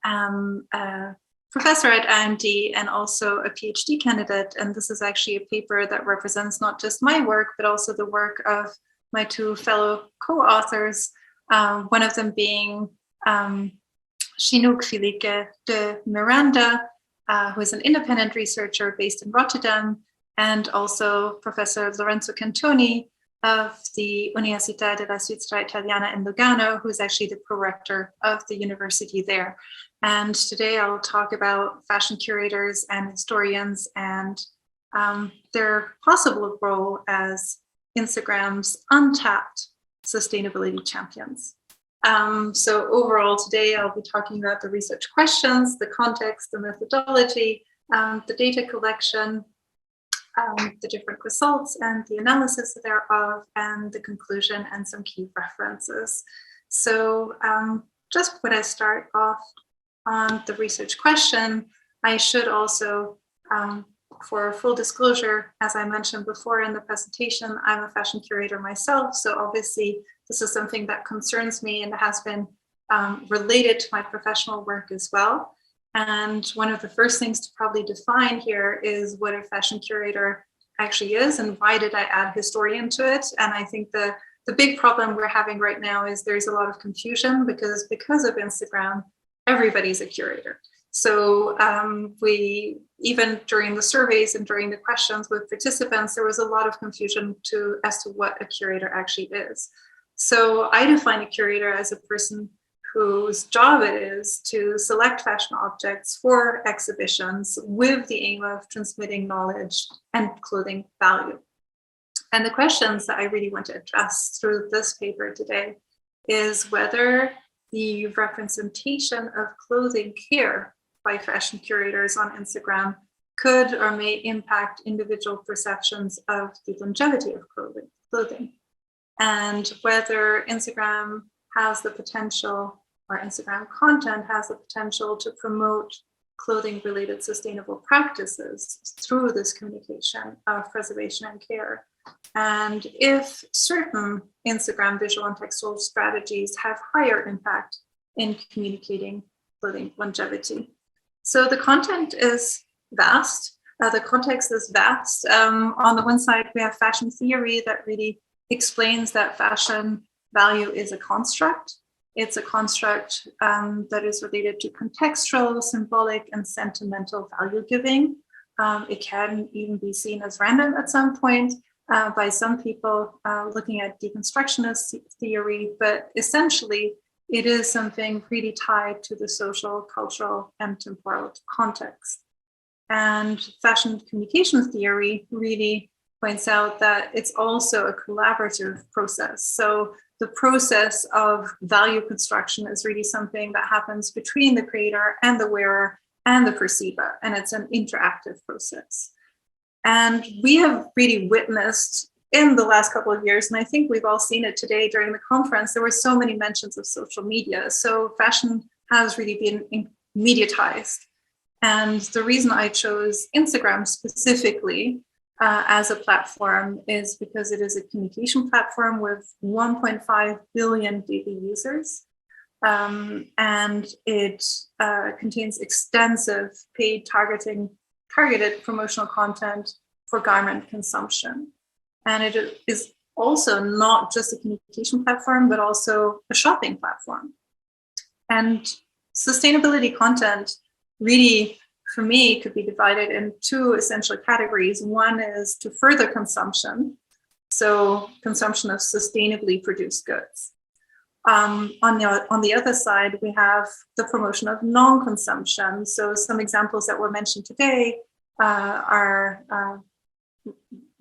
am a professor at IMD and also a PhD candidate. And this is actually a paper that represents not just my work, but also the work of my two fellow co-authors, one of them being Chinook Filike de Miranda, who is an independent researcher based in Rotterdam, and also Professor Lorenzo Cantoni of the Università della Svizzera Italiana in Lugano, who is actually the pro-rector of the university there. And today I'll talk about fashion curators and historians and their possible role as Instagram's untapped sustainability champions. So overall today I'll be talking about the research questions, the context, the methodology, the data collection, the different results and the analysis thereof, and the conclusion and some key references. So just when I start off on the research question, I should also, for full disclosure, as I mentioned before in the presentation, I'm a fashion curator myself. So obviously this is something that concerns me and has been related to my professional work as well. And one of the first things to probably define here is what a fashion curator actually is and why did I add historian to it. And I think the big problem we're having right now is there's a lot of confusion because of Instagram, everybody's a curator. So we, even during the surveys and during the questions with participants, there was a lot of confusion as to what a curator actually is. So I define a curator as a person whose job it is to select fashion objects for exhibitions with the aim of transmitting knowledge and clothing value. And the questions that I really want to address through this paper today is whether the representation of clothing care by fashion curators on Instagram could or may impact individual perceptions of the longevity of clothing, and whether Instagram has the potential, or Instagram content has the potential to promote clothing-related sustainable practices through this communication of preservation and care. And if certain Instagram visual and textual strategies have higher impact in communicating clothing longevity. So the content is vast. The context is vast. On the one side, we have fashion theory that really explains that fashion value is a construct. It's a construct that is related to contextual, symbolic, and sentimental value giving. It can even be seen as random at some point by some people looking at deconstructionist theory, but essentially it is something really tied to the social, cultural, and temporal context. And fashion communication theory really points out that it's also a collaborative process. So the process of value construction is really something that happens between the creator and the wearer and the perceiver, and it's an interactive process. And we have really witnessed in the last couple of years, and I think we've all seen it today during the conference, there were so many mentions of social media. So fashion has really been mediatized. And the reason I chose Instagram specifically as a platform is because it is a communication platform with 1.5 billion daily users. And it contains extensive paid targeted promotional content for garment consumption. And it is also not just a communication platform, but also a shopping platform. And sustainability content really, for me, could be divided in two essential categories. One is to further consumption, so consumption of sustainably produced goods. On the other side, we have the promotion of non-consumption. So some examples that were mentioned today are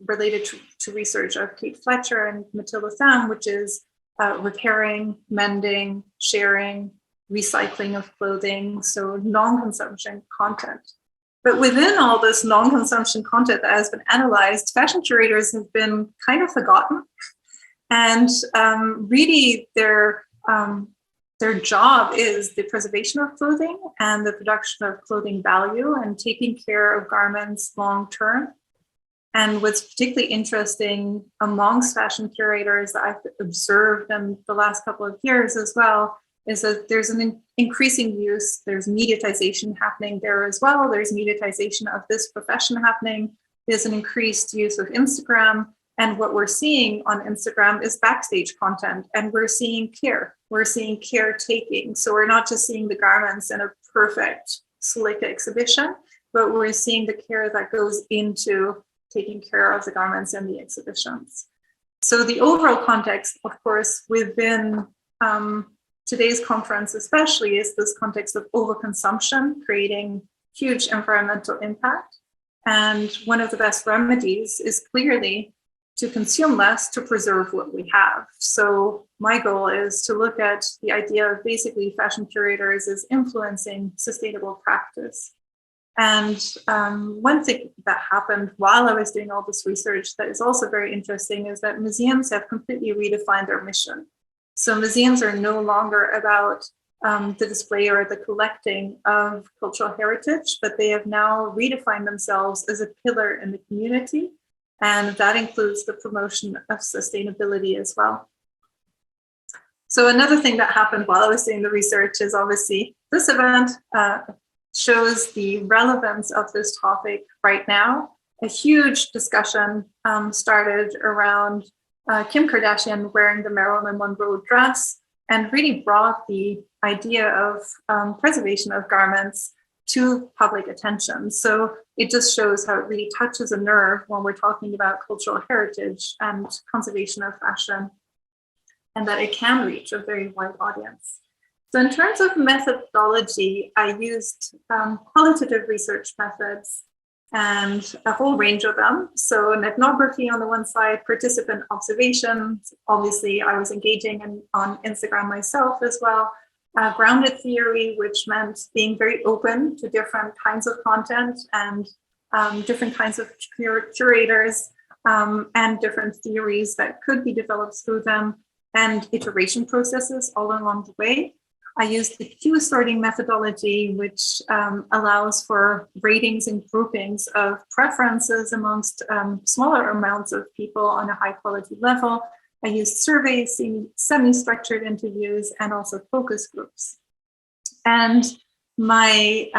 related to research of Kate Fletcher and Matilda Tham, which is repairing, mending, sharing, recycling of clothing, so non-consumption content. But within all this non-consumption content that has been analyzed, fashion curators have been kind of forgotten. And really their job is the preservation of clothing and the production of clothing value and taking care of garments long-term. And what's particularly interesting amongst fashion curators that I've observed in the last couple of years as well is that there's an increasing use, there's mediatization happening there as well. There's mediatization of this profession happening. There's an increased use of Instagram. And what we're seeing on Instagram is backstage content, and we're seeing care. We're seeing caretaking. So we're not just seeing the garments in a perfect, slick exhibition, but we're seeing the care that goes into taking care of the garments in the exhibitions. So the overall context, of course, within today's conference especially, is this context of overconsumption, creating huge environmental impact. And one of the best remedies is clearly to consume less to preserve what we have. So my goal is to look at the idea of basically fashion curators as influencing sustainable practice. And one thing that happened while I was doing all this research that is also very interesting is that museums have completely redefined their mission. So museums are no longer about the display or the collecting of cultural heritage, but they have now redefined themselves as a pillar in the community. And that includes the promotion of sustainability as well. So another thing that happened while I was doing the research is obviously this event shows the relevance of this topic right now. A huge discussion started around Kim Kardashian wearing the Marilyn Monroe dress, and really brought the idea of preservation of garments to public attention. So it just shows how it really touches a nerve when we're talking about cultural heritage and conservation of fashion, and that it can reach a very wide audience. So in terms of methodology, I used qualitative research methods and a whole range of them. So an ethnography on the one side, participant observations. Obviously, I was engaging on Instagram myself as well. Grounded theory, which meant being very open to different kinds of content and different kinds of curators and different theories that could be developed through them, and iteration processes all along the way. I used the Q sorting methodology, which allows for ratings and groupings of preferences amongst smaller amounts of people on a high quality level. I used surveys, semi-structured interviews, and also focus groups. And my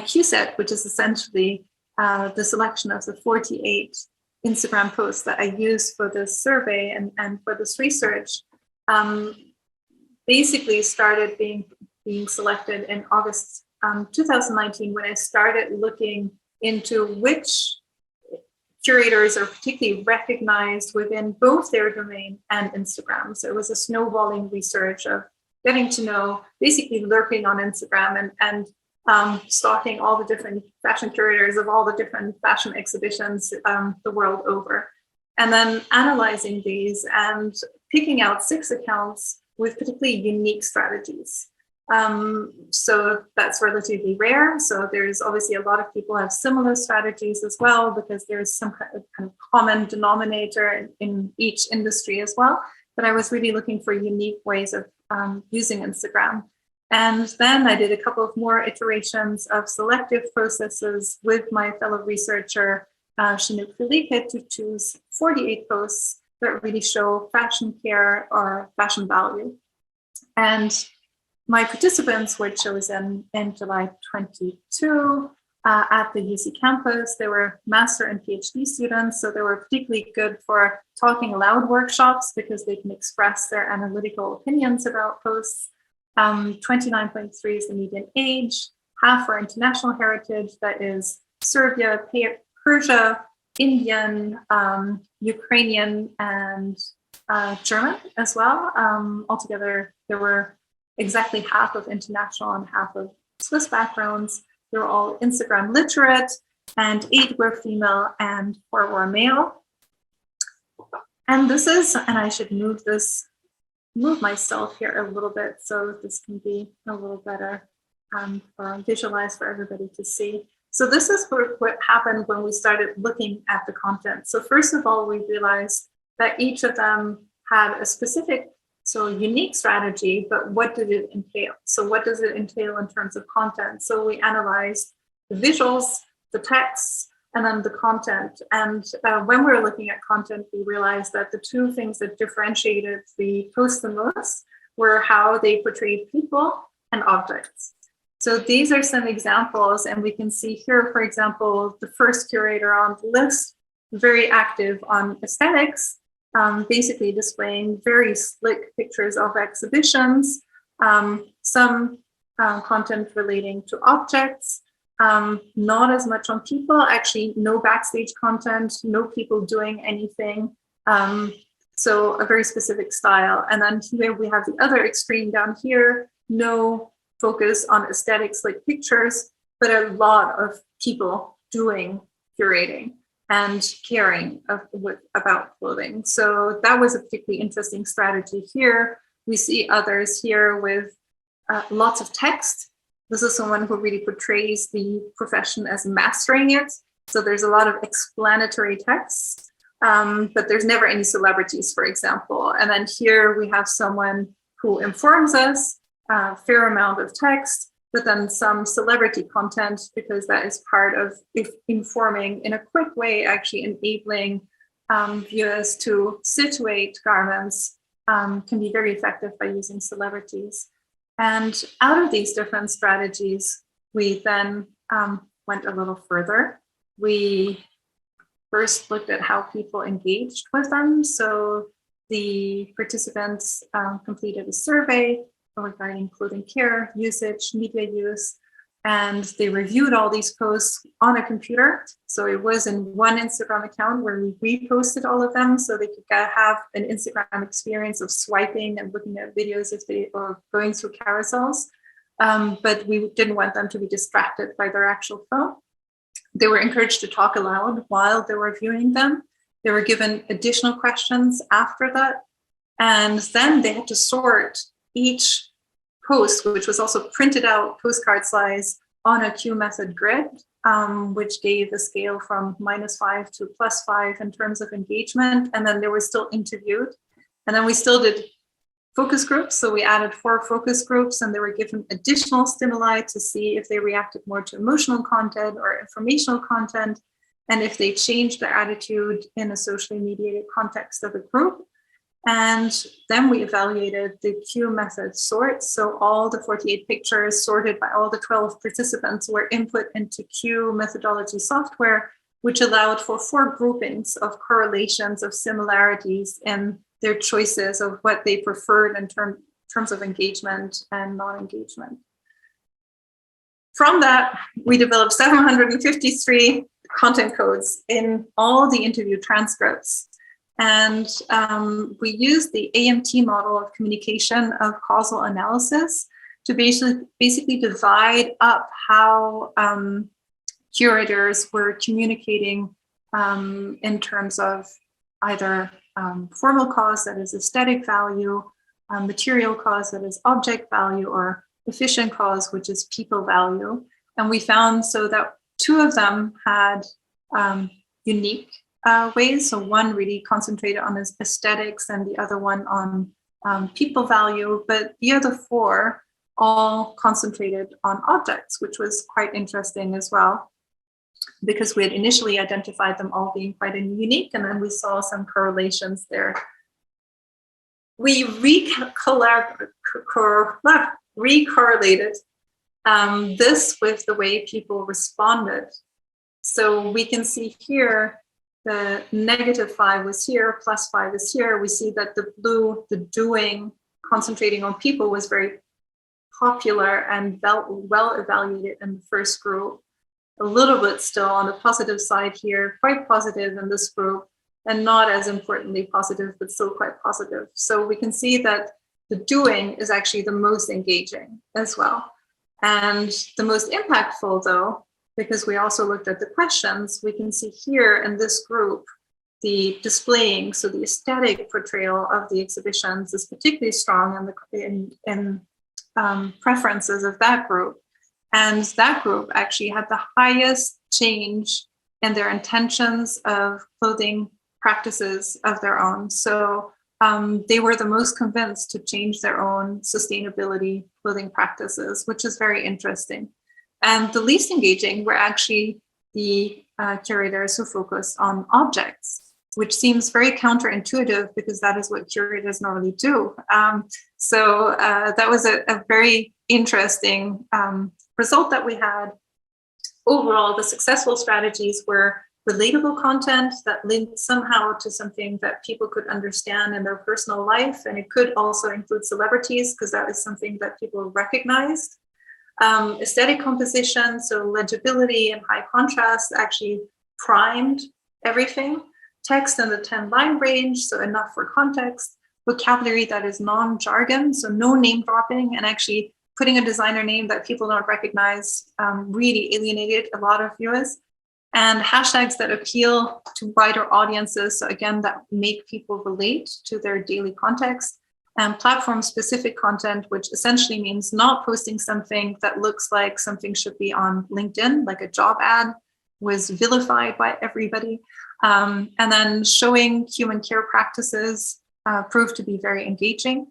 Q set, which is essentially the selection of the 48 Instagram posts that I used for this survey and for this research, basically started being selected in August 2019, when I started looking into which curators are particularly recognized within both their domain and Instagram. So it was a snowballing research of getting to know, basically lurking on Instagram and stalking all the different fashion curators of all the different fashion exhibitions the world over. And then analyzing these and picking out 6 accounts with particularly unique strategies. So that's relatively rare. So there's obviously a lot of people have similar strategies as well, because there's some kind of common denominator in each industry as well. But I was really looking for unique ways of using Instagram. And then I did a couple of more iterations of selective processes with my fellow researcher, Chinook Felipe, to choose 48 posts that really show fashion care or fashion value. And my participants were chosen in July 22 at the UC campus. They were master and PhD students, so they were particularly good for talking aloud workshops because they can express their analytical opinions about posts. 29.3 is the median age, half for international heritage, that is Serbia, Persia, Indian, Ukrainian, and German as well. Altogether, there were exactly half of international and half of Swiss backgrounds. They were all Instagram literate, and 8 were female and 4 were male. And this is, and I should move myself here a little bit so this can be a little better visualized for everybody to see. So this is what happened when we started looking at the content. So first of all, we realized that each of them had a specific, so unique strategy, but what did it entail? So what does it entail in terms of content? So we analyzed the visuals, the texts, and then the content. And when we were looking at content, we realized that the 2 things that differentiated the posts the most were how they portrayed people and objects. So these are some examples, and we can see here, for example, the first curator on the list, very active on aesthetics, basically displaying very slick pictures of exhibitions, some content relating to objects, not as much on people, actually no backstage content, no people doing anything. So a very specific style. And then here we have the other extreme down here, no focus on aesthetics like pictures, but a lot of people doing curating and caring about clothing. So that was a particularly interesting strategy here. We see others here with lots of text. This is someone who really portrays the profession as mastering it. So there's a lot of explanatory text, but there's never any celebrities, for example. And then here we have someone who informs us, a fair amount of text, but then some celebrity content, because that is part of informing in a quick way, actually enabling viewers to situate garments can be very effective by using celebrities. And out of these different strategies, we then went a little further. We first looked at how people engaged with them. So the participants completed a survey regarding clothing care, usage, media use, and they reviewed all these posts on a computer. So it was in one Instagram account where we reposted all of them so they could have an Instagram experience of swiping and looking at videos if they were going through carousels. But we didn't want them to be distracted by their actual phone. They were encouraged to talk aloud while they were viewing them. They were given additional questions after that. And then they had to sort each post, which was also printed out postcard size on a Q method grid, which gave a scale from -5 to +5 in terms of engagement. And then they were still interviewed. And then we still did focus groups. So we added 4 focus groups, and they were given additional stimuli to see if they reacted more to emotional content or informational content, and if they changed their attitude in a socially mediated context of a group. And then we evaluated the Q method sort. So all the 48 pictures sorted by all the 12 participants were input into Q methodology software, which allowed for 4 groupings of correlations of similarities in their choices of what they preferred in terms of engagement and non-engagement. From that, we developed 753 content codes in all the interview transcripts. And we used the AMT model of communication of causal analysis to basically divide up how curators were communicating in terms of either formal cause, that is aesthetic value, material cause, that is object value, or efficient cause, which is people value. And we found so that 2 of them had unique ways. So one really concentrated on aesthetics and the other one on people value, but the other 4 all concentrated on objects, which was quite interesting as well, because we had initially identified them all being quite unique, and then we saw some correlations there. We recorrelated this with the way people responded. So we can see here the -5 was here, +5 is here. We see that the blue, the doing, concentrating on people, was very popular and well evaluated in the first group. A little bit still on the positive side here, quite positive in this group, and not as importantly positive, but still quite positive. So we can see that the doing is actually the most engaging as well. And the most impactful, though, because we also looked at the questions, we can see here in this group, the displaying, so the aesthetic portrayal of the exhibitions is particularly strong in preferences of that group. And that group actually had the highest change in their intentions of clothing practices of their own. So they were the most convinced to change their own sustainability clothing practices, which is very interesting. And the least engaging were actually the curators who focused on objects. which seems very counterintuitive because that is what curators normally do. So that was a very interesting result that we had. Overall, the successful strategies were relatable content that linked somehow to something that people could understand in their personal life. And it could also include celebrities because that is something that people recognized. Aesthetic composition, so legibility and high contrast actually primed everything. Text in the 10-line range, so enough for context. Vocabulary that is non-jargon, so no name dropping, and actually putting a designer name that people don't recognize really alienated a lot of viewers. And hashtags that appeal to wider audiences, so again, that make people relate to their daily context. And platform-specific content, which essentially means not posting something that looks like something should be on LinkedIn, like a job ad, was vilified by everybody. And then showing human care practices proved to be very engaging.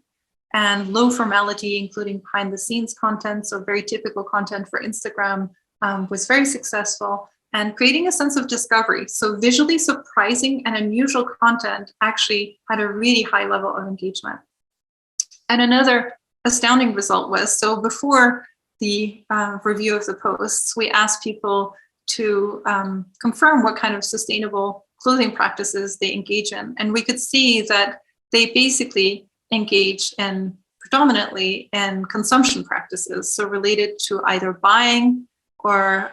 And low formality, including behind-the-scenes content, so very typical content for Instagram, was very successful. And creating a sense of discovery. So visually surprising and unusual content actually had a really high level of engagement. And another astounding result was, so before the review of the posts, we asked people to confirm what kind of sustainable clothing practices they engage in. And we could see that they basically engage in predominantly in consumption practices, so related to either buying or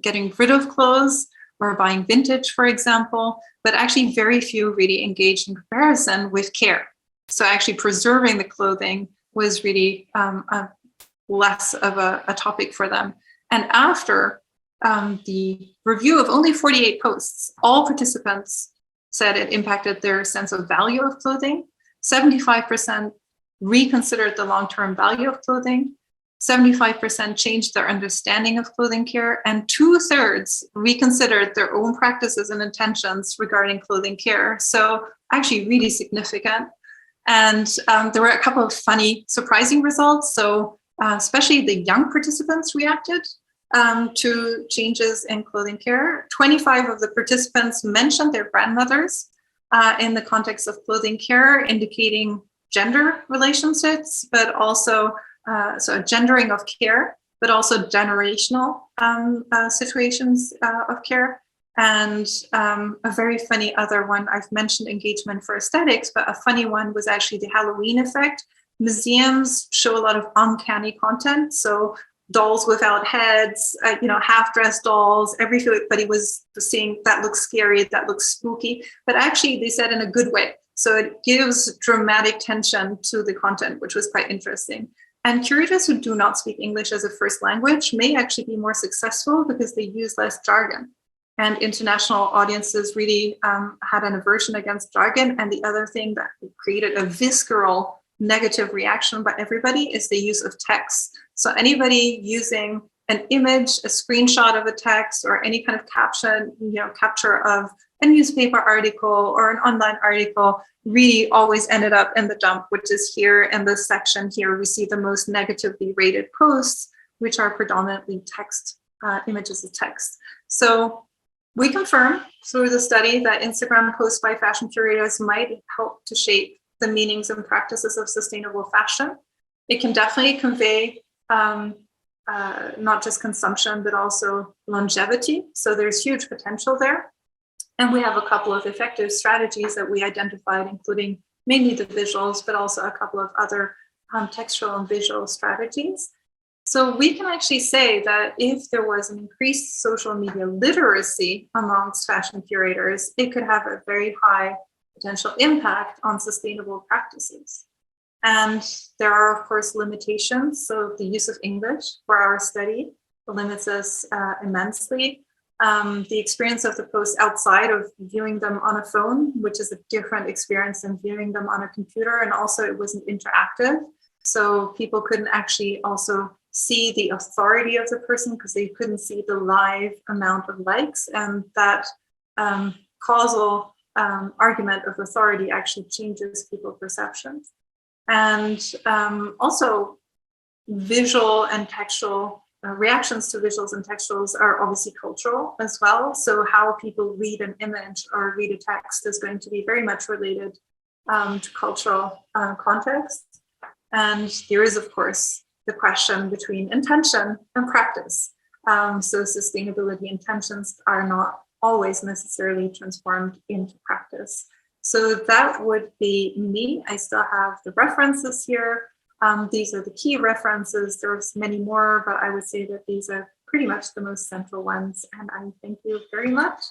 getting rid of clothes or buying vintage, for example, but actually very few really engaged in comparison with care. So actually preserving the clothing was really less of a topic for them. And after the review of only 48 posts, all participants said it impacted their sense of value of clothing. 75% reconsidered the long-term value of clothing. 75% changed their understanding of clothing care, and 2/3 reconsidered their own practices and intentions regarding clothing care. So actually really significant. And there were a couple of funny, surprising results. So especially the young participants reacted to changes in clothing care. 25 of the participants mentioned their grandmothers in the context of clothing care, indicating gender relationships, but also so gendering of care, but also generational situations of care. And a very funny other one, I've mentioned engagement for aesthetics, but a funny one was actually the Halloween effect. Museums show a lot of uncanny content. So dolls without heads, half-dressed dolls, everybody was saying that looks scary, that looks spooky, but actually they said in a good way. So it gives dramatic tension to the content, which was quite interesting. And curators who do not speak English as a first language may actually be more successful because they use less jargon. And international audiences really had an aversion against jargon. And the other thing that created a visceral negative reaction by everybody is the use of text. So anybody using an image, a screenshot of a text, or any kind of caption, capture of a newspaper article or an online article really always ended up in the dump, which is here in this section here. We see the most negatively rated posts, which are predominantly text, images of text. So we confirm through the study that Instagram posts by fashion curators might help to shape the meanings and practices of sustainable fashion. It can definitely convey not just consumption, but also longevity. So there's huge potential there. And we have a couple of effective strategies that we identified, including mainly the visuals, but also a couple of other textual and visual strategies. So we can actually say that if there was an increased social media literacy amongst fashion curators, it could have a very high potential impact on sustainable practices. And there are, of course, limitations. So the use of English for our study limits us immensely. The experience of the posts outside of viewing them on a phone, which is a different experience than viewing them on a computer. And also it wasn't interactive. So people couldn't actually also see the authority of the person because they couldn't see the live amount of likes. And that causal argument of authority actually changes people's perceptions. And also visual and textual reactions to visuals and textuals are obviously cultural as well. So how people read an image or read a text is going to be very much related to cultural context. And there is, of course, the question between intention and practice. So sustainability intentions are not always necessarily transformed into practice. So that would be me. I still have the references here. These are the key references. There's many more, but I would say that these are pretty much the most central ones. And I thank you very much